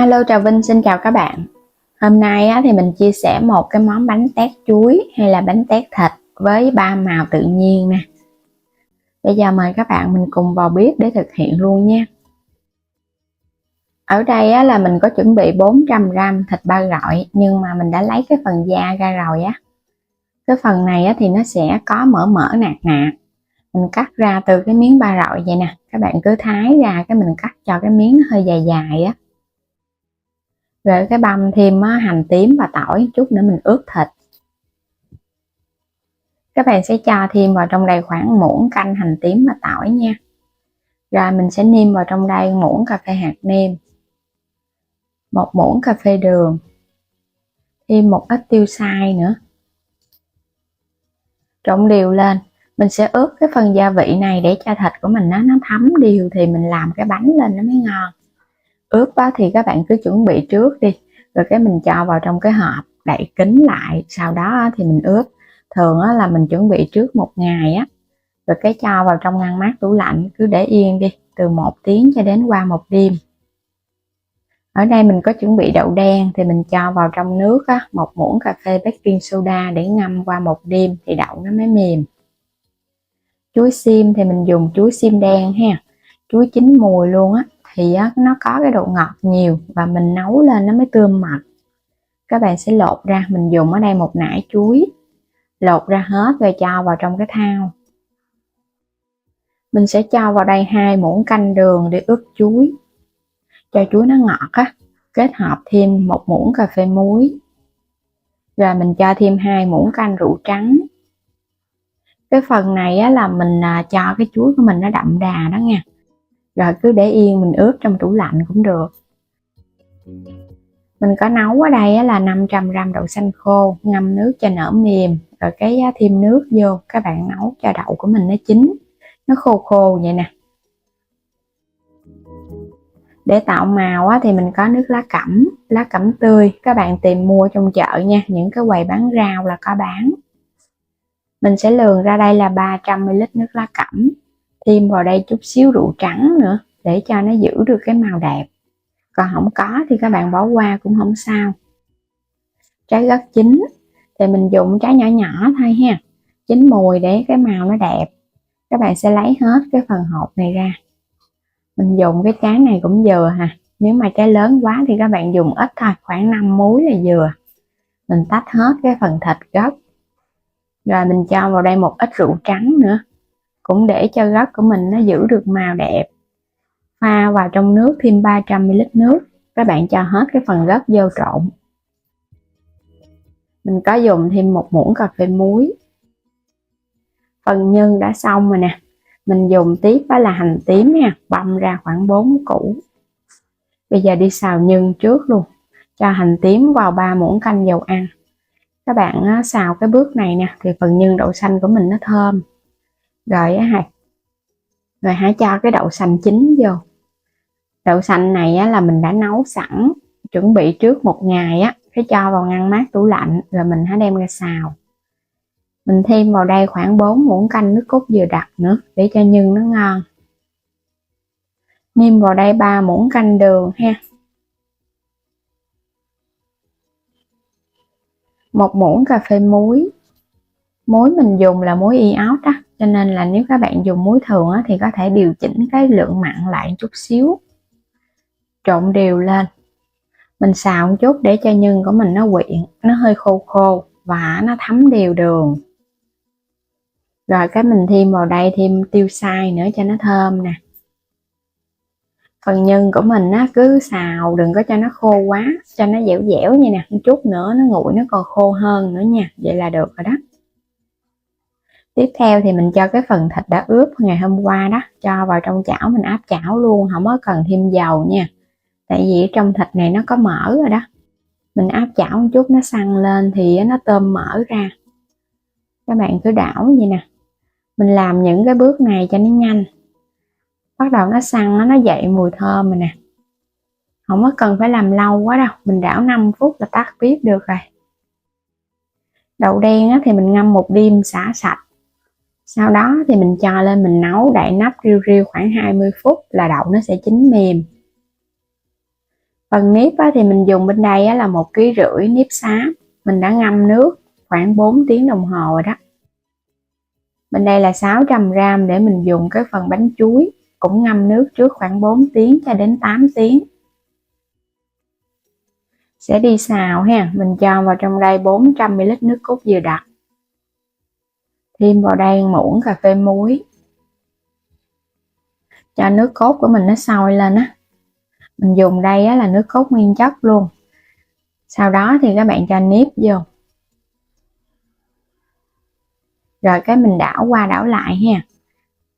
Alo, chào Vinh, xin chào các bạn. Hôm nay thì mình chia sẻ một cái món bánh tét chuối hay là bánh tét thịt với 3 màu tự nhiên nè. Bây giờ mời các bạn mình cùng vào bếp để thực hiện luôn nha. Ở đây là mình có chuẩn bị 400g thịt ba rọi, nhưng mà mình đã lấy cái phần da ra rồi á. Cái phần này thì nó sẽ có mỡ nạc nạc. Mình cắt ra từ cái miếng ba rọi vậy nè. Các bạn cứ thái ra cái mình cắt cho cái miếng hơi dài dài á. Rồi cái băm thêm hành tím và tỏi chút nữa mình ướp thịt. Các bạn sẽ cho thêm vào trong đây khoảng muỗng canh hành tím và tỏi nha. Rồi mình sẽ nêm vào trong đây muỗng cà phê hạt nêm, 1 muỗng cà phê đường, thêm một ít tiêu xay nữa. Trộn đều lên. Mình sẽ ướp cái phần gia vị này để cho thịt của mình nó thấm đều thì mình làm cái bánh lên nó mới ngon. Ướp thì các bạn cứ chuẩn bị trước đi, rồi cái mình cho vào trong cái hộp đậy kín lại, sau đó thì mình ướp. Thường là mình chuẩn bị trước 1 ngày á, rồi cái cho vào trong ngăn mát tủ lạnh, cứ để yên đi từ 1 tiếng cho đến qua 1 đêm. Ở đây mình có chuẩn bị đậu đen thì mình cho vào trong nước 1 muỗng cà phê baking soda để ngâm qua 1 đêm thì đậu nó mới mềm. Chuối xiêm thì mình dùng chuối xiêm đen ha, chuối chín mùi luôn thì nó có cái độ ngọt nhiều và mình nấu lên nó mới tươm mật. Các bạn sẽ lột ra, mình dùng ở đây 1 nải chuối, lột ra hết rồi cho vào trong cái thau. Mình sẽ cho vào đây 2 muỗng canh đường để ướp chuối, cho chuối nó ngọt kết hợp thêm 1 muỗng cà phê muối. Rồi mình cho thêm 2 muỗng canh rượu trắng. Cái phần này là mình cho cái chuối của mình nó đậm đà đó nha. Rồi cứ để yên mình ướp trong tủ lạnh cũng được. Mình có nấu ở đây là 500g đậu xanh khô, ngâm nước cho nở mềm, rồi cái thêm nước vô, các bạn nấu cho đậu của mình nó chín, nó khô khô vậy nè. Để tạo màu thì mình có nước lá cẩm tươi, các bạn tìm mua trong chợ nha, những cái quầy bán rau là có bán. Mình sẽ lường ra đây là 300ml nước lá cẩm, thêm vào đây chút xíu rượu trắng nữa để cho nó giữ được cái màu đẹp. Còn không có thì các bạn bỏ qua cũng không sao. Trái rất chín thì mình dùng trái nhỏ nhỏ thôi ha, chín mùi để cái màu nó đẹp. Các bạn sẽ lấy hết cái phần hột này ra. Mình dùng cái trái này cũng vừa nếu mà trái lớn quá thì các bạn dùng ít thôi, khoảng 5 múi là vừa. Mình tách hết cái phần thịt gốc, rồi mình cho vào đây một ít rượu trắng nữa, cũng để cho gốc của mình nó giữ được màu đẹp. Pha vào trong nước thêm 300ml nước, các bạn cho hết cái phần gốc vô trộn. Mình có dùng thêm 1 muỗng cà phê muối. Phần nhân đã xong rồi nè, mình dùng tiếp là hành tím nha, băm ra khoảng 4 củ. Bây giờ đi xào nhân trước luôn, cho hành tím vào 3 muỗng canh dầu ăn. Các bạn xào cái bước này nè thì phần nhân đậu xanh của mình nó thơm. Rồi hãy cho cái đậu xanh chín vô. Đậu xanh này là mình đã nấu sẵn, chuẩn bị trước 1 ngày cái cho vào ngăn mát tủ lạnh, rồi mình hãy đem ra xào. Mình thêm vào đây khoảng 4 muỗng canh nước cốt dừa đặc nữa để cho nhân nó ngon. Nêm vào đây 3 muỗng canh đường ha, 1 muỗng cà phê muối. Muối mình dùng là muối iốt cho nên là nếu các bạn dùng muối thường thì có thể điều chỉnh cái lượng mặn lại chút xíu. Trộn đều lên. Mình xào một chút để cho nhân của mình nó quyện, nó hơi khô khô và nó thấm đều đường. Rồi cái mình thêm vào đây thêm tiêu xay nữa cho nó thơm nè. Phần nhân của mình cứ xào đừng có cho nó khô quá, cho nó dẻo dẻo như nè, một chút nữa nó nguội nó còn khô hơn nữa nha, vậy là được rồi đó. Tiếp theo thì mình cho cái phần thịt đã ướp ngày hôm qua đó, cho vào trong chảo mình áp chảo luôn, không có cần thêm dầu nha. Tại vì trong thịt này nó có mỡ rồi đó. Mình áp chảo một chút nó săn lên thì nó tôm mỡ ra. Các bạn cứ đảo vậy nè. Mình làm những cái bước này cho nó nhanh. Bắt đầu nó săn nó dậy mùi thơm rồi nè. Không có cần phải làm lâu quá đâu, mình đảo 5 phút là tắt bếp được rồi. Đậu đen thì mình ngâm 1 đêm xả sạch. Sau đó thì mình cho lên mình nấu đậy nắp riu riu khoảng 20 phút là đậu nó sẽ chín mềm. Phần nếp thì mình dùng bên đây là 1,5 kg nếp xám, mình đã ngâm nước khoảng 4 tiếng đồng hồ rồi đó. Bên đây là 600g để mình dùng cái phần bánh chuối, cũng ngâm nước trước khoảng 4 tiếng cho đến 8 tiếng. Sẽ đi xào ha, mình cho vào trong đây 400ml nước cốt dừa đặc. Thêm vào đây muỗng cà phê muối. Cho nước cốt của mình nó sôi lên á. Mình dùng đây là nước cốt nguyên chất luôn. Sau đó thì các bạn cho nếp vô. Rồi cái mình đảo qua đảo lại ha.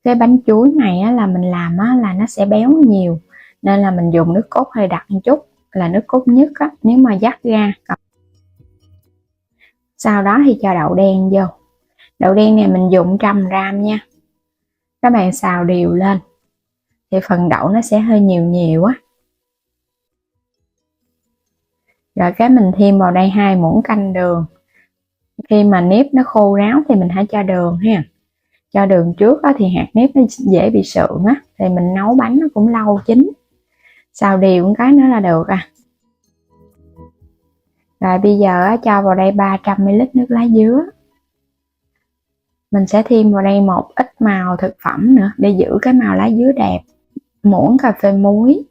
Cái bánh chuối này là mình làm là nó sẽ béo nhiều, nên là mình dùng nước cốt hơi đặc một chút, là nước cốt nhất nếu mà dắt ra. Sau đó thì cho đậu đen vô. Đậu đen này mình dùng 100g nha. Các bạn xào đều lên thì phần đậu nó sẽ hơi nhiều á. Rồi cái mình thêm vào đây 2 muỗng canh đường. Khi mà nếp nó khô ráo thì mình hãy cho đường ha. Cho đường trước thì hạt nếp nó dễ bị sượng á, thì mình nấu bánh nó cũng lâu chín. Xào đều một cái nữa là được à. Rồi bây giờ cho vào đây 300ml nước lá dứa. Mình sẽ thêm vào đây một ít màu thực phẩm nữa để giữ cái màu lá dứa đẹp. Muỗng cà phê muối.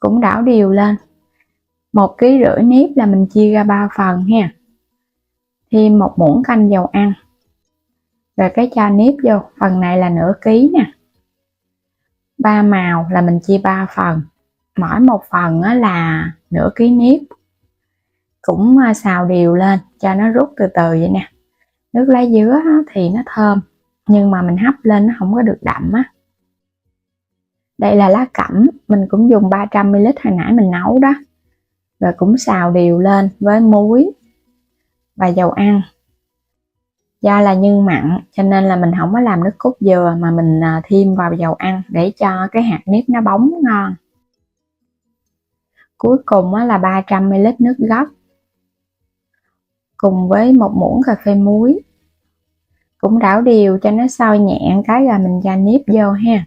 Cũng đảo đều lên. 1,5 kg nếp là mình chia ra 3 phần ha. Thêm 1 muỗng canh dầu ăn. Rồi cái cho nếp vô, phần này là nửa ký nè. 3 màu là mình chia 3 phần. Mỗi một phần là nửa ký nếp. Cũng xào đều lên cho nó rút từ từ vậy nè. Nước lá dứa thì nó thơm, nhưng mà mình hấp lên nó không có được đậm á. Đây là lá cẩm, mình cũng dùng 300ml hồi nãy mình nấu đó. Rồi cũng xào đều lên với muối và dầu ăn. Do là nhân mặn cho nên là mình không có làm nước cốt dừa, mà mình thêm vào dầu ăn để cho cái hạt nếp nó bóng ngon. Cuối cùng là 300ml nước gấc cùng với 1 muỗng cà phê muối. Cũng đảo đều cho nó sôi nhẹ cái rồi mình cho nếp vô ha.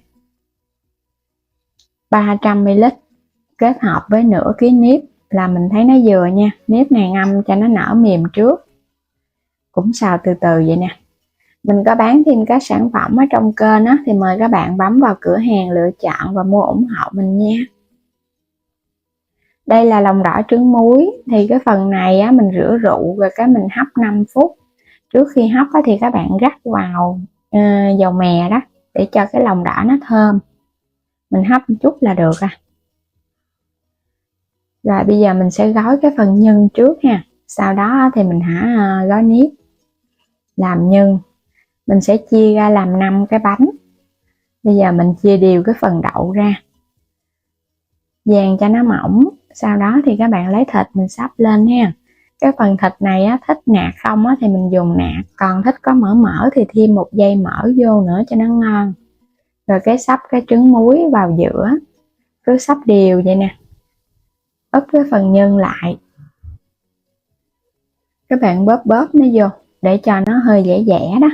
300ml kết hợp với nửa ký nếp là mình thấy nó vừa nha. Nếp này ngâm cho nó nở mềm trước. Cũng xào từ từ vậy nè. Mình có bán thêm các sản phẩm ở trong kênh thì mời các bạn bấm vào cửa hàng lựa chọn và mua ủng hộ mình nha. Đây là lòng đỏ trứng muối, thì cái phần này mình rửa rượu rồi cái mình hấp 5 phút. Trước khi hấp thì các bạn rắc vào dầu mè đó để cho cái lòng đỏ nó thơm. Mình hấp một chút là được à. Rồi bây giờ mình sẽ gói cái phần nhân trước ha. Sau đó thì mình gói nếp làm nhân. Mình sẽ chia ra làm 5 cái bánh. Bây giờ mình chia đều cái phần đậu ra, dàn cho nó mỏng. Sau đó thì các bạn lấy thịt mình sắp lên ha. Cái phần thịt này thích nạc không thì mình dùng nạc, còn thích có mỡ thì thêm 1 dây mỡ vô nữa cho nó ngon. Rồi cái sắp cái trứng muối vào giữa, cứ sắp đều vậy nè. Úp cái phần nhân lại, các bạn bóp nó vô để cho nó hơi dẻ dẻ đó.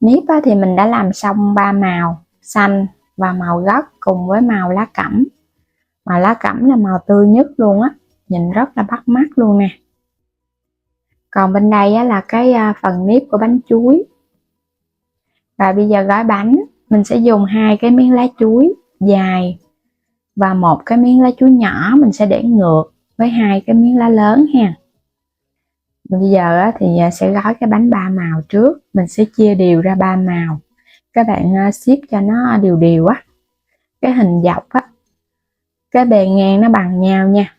Nếp thì mình đã làm xong 3 màu xanh và màu gấc cùng với màu lá cẩm. Màu lá cẩm là màu tươi nhất luôn á, nhìn rất là bắt mắt luôn nè. Còn bên đây là cái phần nếp của bánh chuối. Và bây giờ gói bánh, mình sẽ dùng 2 cái miếng lá chuối dài và 1 cái miếng lá chuối nhỏ mình sẽ để ngược với 2 cái miếng lá lớn ha. Bây giờ thì sẽ gói cái bánh 3 màu trước, mình sẽ chia đều ra 3 màu. Các bạn siết cho nó đều đều á, cái hình dọc á, cái bề ngang nó bằng nhau nha.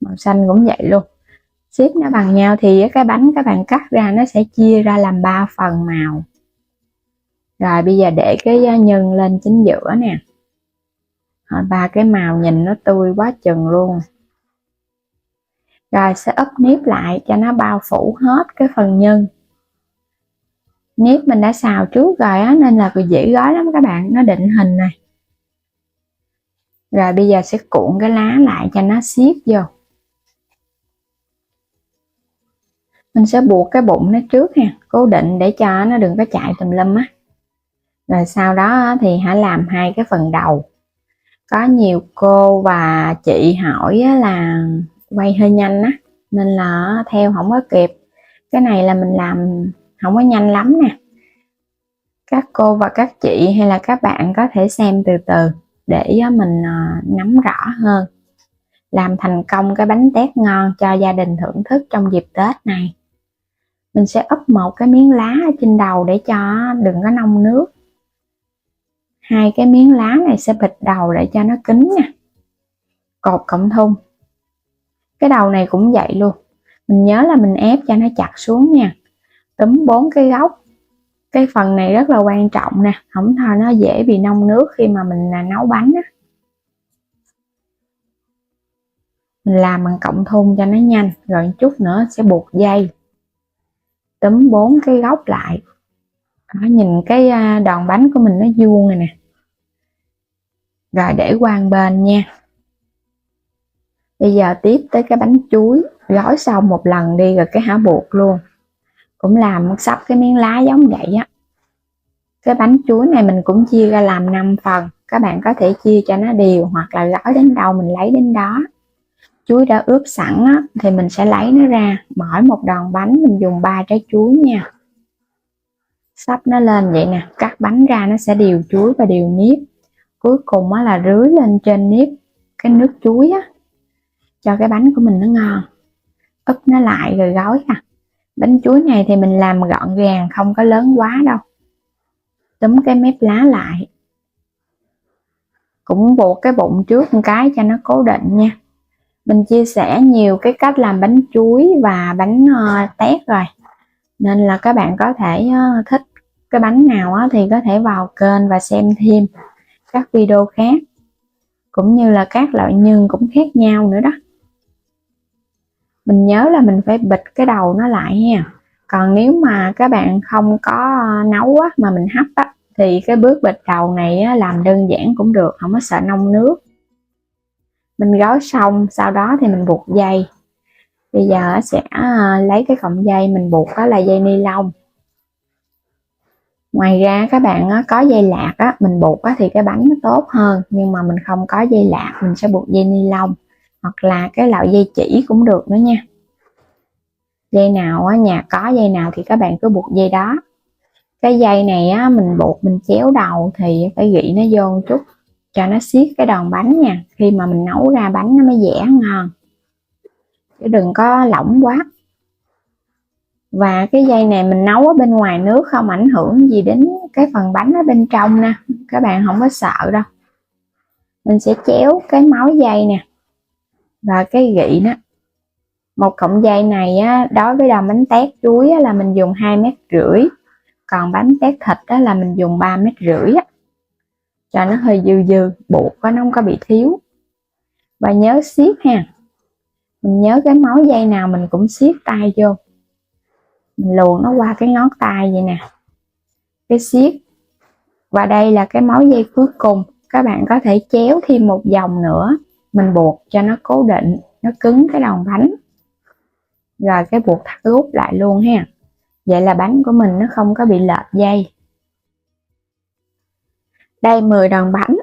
Màu xanh cũng vậy luôn, siết nó bằng nhau thì cái bánh các bạn cắt ra nó sẽ chia ra làm 3 phần màu. Rồi bây giờ để cái nhân lên chính giữa nè. 3 cái màu nhìn nó tươi quá chừng luôn. Rồi sẽ úp nếp lại cho nó bao phủ hết cái phần nhân. Nếp mình đã xào trước rồi nên là dễ gói lắm các bạn, nó định hình này. Rồi bây giờ sẽ cuộn cái lá lại cho nó siết vô. Mình sẽ buộc cái bụng nó trước ha, cố định để cho nó đừng có chạy tùm lum á. Rồi sau đó thì hãy làm 2 cái phần đầu. Có nhiều cô và chị hỏi là quay hơi nhanh á, nên là theo không có kịp. Cái này là mình làm không có nhanh lắm nè. Các cô và các chị hay là các bạn có thể xem từ từ để mình nắm rõ hơn. Làm thành công cái bánh tét ngon cho gia đình thưởng thức trong dịp Tết này. Mình sẽ úp một cái miếng lá ở trên đầu để cho đừng có nông nước. 2 cái miếng lá này sẽ bịt đầu để cho nó kín nha. Cột cộng thun. Cái đầu này cũng vậy luôn. Mình nhớ là mình ép cho nó chặt xuống nha. Túm 4 cái góc. Cái phần này rất là quan trọng nè, không thôi nó dễ bị nông nước khi mà mình nấu bánh á. Mình làm bằng cộng thun cho nó nhanh, rồi một chút nữa sẽ buộc dây. Túm 4 cái góc lại. Đó, nhìn cái đòn bánh của mình nó vuông này nè. Rồi để qua một bên nha. Bây giờ tiếp tới cái bánh chuối, gói xong một lần đi rồi cái hả buộc luôn. Cũng làm sắp cái miếng lá giống vậy á. Cái bánh chuối này mình cũng chia ra làm 5 phần. Các bạn có thể chia cho nó đều hoặc là gói đến đâu mình lấy đến đó. Chuối đã ướp sẵn á, thì mình sẽ lấy nó ra. Mỗi một đòn bánh mình dùng 3 trái chuối nha. Sắp nó lên vậy nè, cắt bánh ra nó sẽ đều chuối và đều nếp. Cuối cùng á là rưới lên trên nếp cái nước chuối á, cho cái bánh của mình nó ngon. Úp nó lại rồi gói à. Bánh chuối này thì mình làm gọn gàng, không có lớn quá đâu. Túm cái mép lá lại. Cũng buộc cái bụng trước một cái cho nó cố định nha. Mình chia sẻ nhiều cái cách làm bánh chuối và bánh tét rồi. Nên là các bạn có thể thích cái bánh nào thì có thể vào kênh và xem thêm các video khác. Cũng như là các loại nhân cũng khác nhau nữa đó. Mình nhớ là mình phải bịt cái đầu nó lại nha. Còn nếu mà các bạn không có nấu mà mình hấp thì cái bước bịt đầu này làm đơn giản cũng được, không có sợ nông nước. Mình gói xong, sau đó thì mình buộc dây. Bây giờ sẽ lấy cái cọng dây mình buộc đó là dây ni lông. Ngoài ra các bạn có dây lạc mình buộc thì cái bánh nó tốt hơn. Nhưng mà mình không có dây lạc, mình sẽ buộc dây ni lông. Hoặc là cái loại dây chỉ cũng được nữa nha. Dây nào nhà có dây nào thì các bạn cứ buộc dây đó. Cái dây này mình buộc mình chéo đầu thì phải gị nó vô một chút cho nó siết cái đòn bánh nha. Khi mà mình nấu ra bánh nó mới dẻ ngon. Chứ đừng có lỏng quá. Và cái dây này mình nấu ở bên ngoài nước không ảnh hưởng gì đến cái phần bánh ở bên trong nè. Các bạn không có sợ đâu. Mình sẽ chéo cái máu dây nè. Và cái gị đó. Một cọng dây này đối với đòn bánh tét chuối là mình dùng 2,5 mét. Còn bánh tét thịt là mình dùng 3,5 mét. Cho nó hơi dư dư, buộc nó không có bị thiếu. Và nhớ siết ha. Mình nhớ cái máu dây nào mình cũng siết tay vô. Mình luồn nó qua cái ngón tay vậy nè. Cái siết. Và đây là cái máu dây cuối cùng. Các bạn có thể chéo thêm một vòng nữa. Mình buộc cho nó cố định, nó cứng cái đòn bánh. Rồi cái buộc thắt gút lại luôn ha. Vậy là bánh của mình nó không có bị lệch dây. Đây 10 đòn bánh.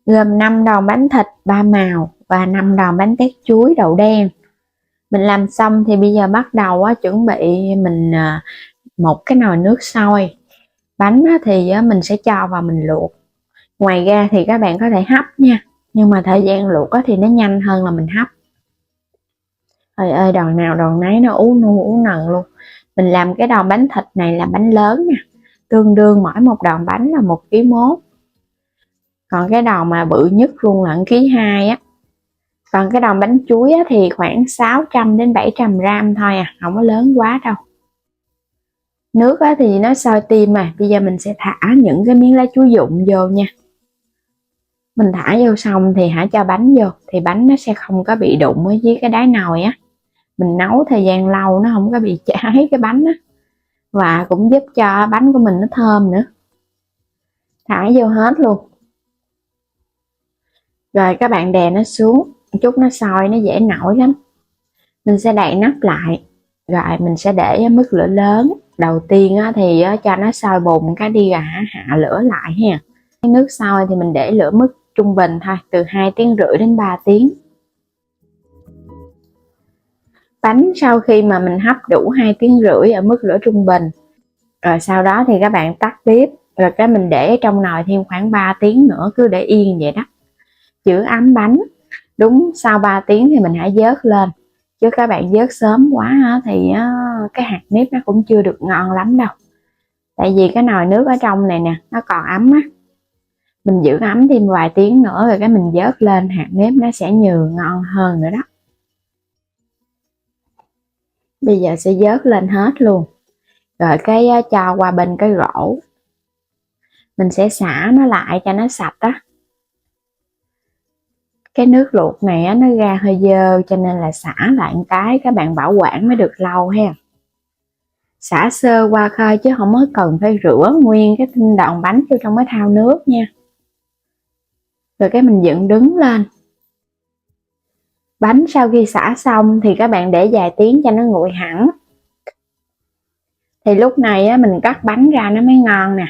Gồm 5 đòn bánh thịt 3 màu và 5 đòn bánh tét chuối đậu đen. Mình làm xong thì bây giờ bắt đầu chuẩn bị mình một cái nồi nước sôi. Bánh thì mình sẽ cho vào mình luộc. Ngoài ra thì các bạn có thể hấp nha. Nhưng mà thời gian luộc thì nó nhanh hơn là mình hấp. Trời ơi, đòn nào đòn nấy nó ú nu ú nần luôn. Mình làm cái đòn bánh thịt này là bánh lớn nè. Tương đương mỗi một đòn bánh là 1,1 kg. Còn cái đòn mà bự nhất luôn là 1,2 kg á. Còn cái đòn bánh chuối thì khoảng 600 đến 700 gram thôi không có lớn quá đâu. Nước thì nó sôi tim mà. Bây giờ mình sẽ thả những cái miếng lá chuối rụng vô nha. Mình thả vô xong thì hãy cho bánh vô. Thì bánh nó sẽ không có bị đụng với cái đáy nồi á. Mình nấu thời gian lâu nó không có bị cháy cái bánh á. Và cũng giúp cho bánh của mình nó thơm nữa. Thả vô hết luôn. Rồi các bạn đè nó xuống. Chút nó sôi nó dễ nổi lắm. Mình sẽ đậy nắp lại. Rồi mình sẽ để mức lửa lớn. Đầu tiên thì cho nó sôi bùng cái đi rồi hạ lửa lại ha. Cái nước sôi thì mình để lửa mức trung bình thôi, từ 2 tiếng rưỡi đến 3 tiếng. Bánh sau khi mà mình hấp đủ 2 tiếng rưỡi ở mức lửa trung bình, rồi sau đó thì các bạn tắt bếp, rồi cái mình để trong nồi thêm khoảng 3 tiếng nữa, cứ để yên vậy đó, giữ ấm bánh. Đúng sau 3 tiếng thì mình hãy vớt lên, chứ các bạn vớt sớm quá thì cái hạt nếp nó cũng chưa được ngon lắm đâu. Tại vì cái nồi nước ở trong này nè nó còn ấm á, mình giữ ấm thêm vài tiếng nữa rồi cái mình vớt lên, hạt nếp nó sẽ nhừ ngon hơn nữa đó. Bây giờ sẽ vớt lên hết luôn, rồi cái cho qua bên cái rổ, mình sẽ xả nó lại cho nó sạch á. Cái nước luộc này nó ra hơi dơ cho nên là xả lại một cái các bạn bảo quản mới được lâu ha. Xả sơ qua khơi chứ không có cần phải rửa nguyên cái tinh đòn bánh vô trong cái thau nước nha. Rồi cái mình dựng đứng lên. Bánh sau khi xả xong thì các bạn để vài tiếng cho nó nguội hẳn. Thì lúc này mình cắt bánh ra nó mới ngon nè.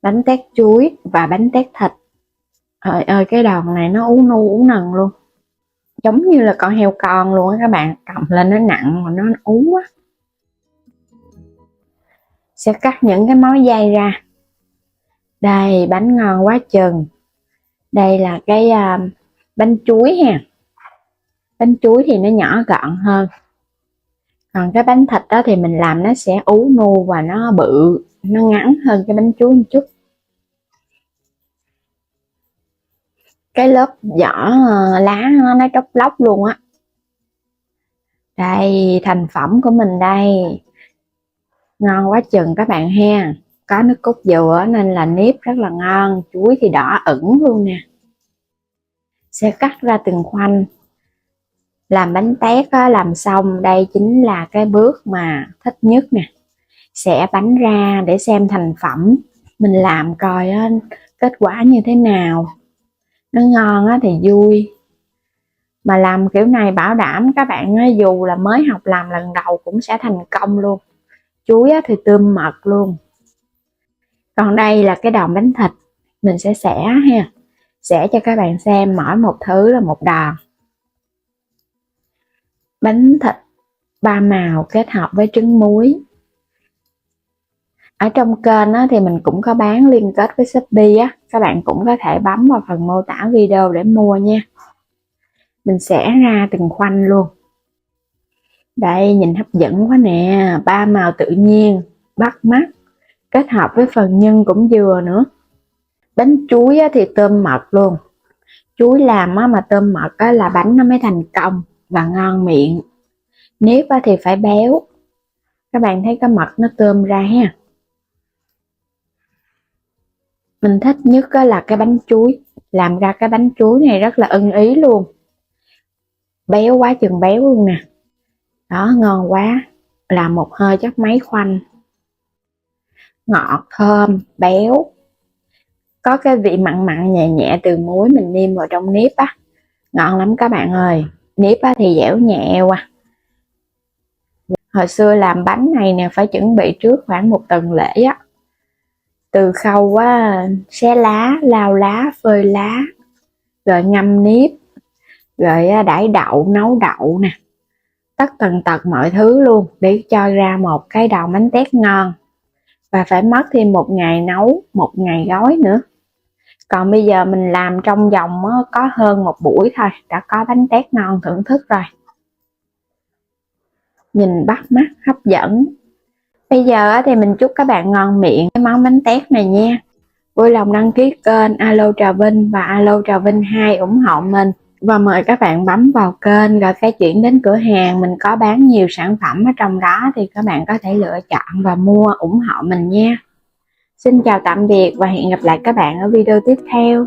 Bánh tét chuối và bánh tét thịt. Trời ơi cái đòn này nó ú nu ú nần luôn, giống như là con heo con luôn á các bạn, cầm lên nó nặng mà nó ú á. Sẽ cắt những cái mối dây ra. Đây bánh ngon quá chừng. Đây là cái bánh chuối ha. Bánh chuối thì nó nhỏ gọn hơn, còn cái bánh thịt đó thì mình làm nó sẽ ú nu và nó bự, nó ngắn hơn cái bánh chuối một chút. Cái lớp vỏ lá nó tróc lóc luôn á. Đây thành phẩm của mình đây, ngon quá chừng các bạn ha. Có nước cốt dừa nên là nếp rất là ngon, chuối thì đỏ ửng luôn nè. Sẽ cắt ra từng khoanh. Làm bánh tét làm xong đây chính là cái bước mà thích nhất nè. Xẻ bánh ra để xem thành phẩm, mình làm coi kết quả như thế nào. Nó ngon thì vui, mà làm kiểu này bảo đảm các bạn dù là mới học làm lần đầu cũng sẽ thành công luôn. Chuối thì tươm mật luôn. Còn đây là cái đòn bánh thịt, mình sẽ xẻ ha, xẻ cho các bạn xem mỗi một thứ là một đòn. Bánh thịt 3 màu kết hợp với trứng muối. Ở trong kênh thì mình cũng có bán liên kết với Shopee á, các bạn cũng có thể bấm vào phần mô tả video để mua nha. Mình xẻ ra từng khoanh luôn. Đây nhìn hấp dẫn quá nè, 3 màu tự nhiên, bắt mắt, kết hợp với phần nhân cũng vừa nữa. Bánh chuối thì tôm mật luôn. Chuối làm mà tôm mật là bánh nó mới thành công và ngon miệng. Nếp thì phải béo. Các bạn thấy cái mật nó tôm ra ha. Mình thích nhất là cái bánh chuối. Làm ra cái bánh chuối này rất là ưng ý luôn. Béo quá chừng béo luôn nè. Đó ngon quá. Làm một hơi chắc mấy khoanh. Ngọt, thơm, béo. Có cái vị mặn mặn nhẹ nhẹ từ muối mình nêm vào trong nếp á. Ngon lắm các bạn ơi. Nếp thì dẻo nhẹ quá. Hồi xưa làm bánh này nè phải chuẩn bị trước khoảng 1 tuần lễ á. Từ khâu xé lá, lau lá, phơi lá, rồi ngâm nếp, rồi đãi đậu, nấu đậu nè. Tất tần tật mọi thứ luôn để cho ra một cái đòn bánh tét ngon. Và phải mất thêm 1 ngày nấu, 1 ngày gói nữa. Còn bây giờ mình làm trong vòng có hơn 1 buổi thôi đã có bánh tét ngon thưởng thức rồi. Nhìn bắt mắt, hấp dẫn. Bây giờ thì mình chúc các bạn ngon miệng cái món bánh tét này nha. Vui lòng đăng ký kênh Alo Trà Vinh và Alo Trà Vinh 2 ủng hộ mình. Và mời các bạn bấm vào kênh rồi cái chuyển đến cửa hàng, mình có bán nhiều sản phẩm ở trong đó thì các bạn có thể lựa chọn và mua ủng hộ mình nha. Xin chào tạm biệt và hẹn gặp lại các bạn ở video tiếp theo.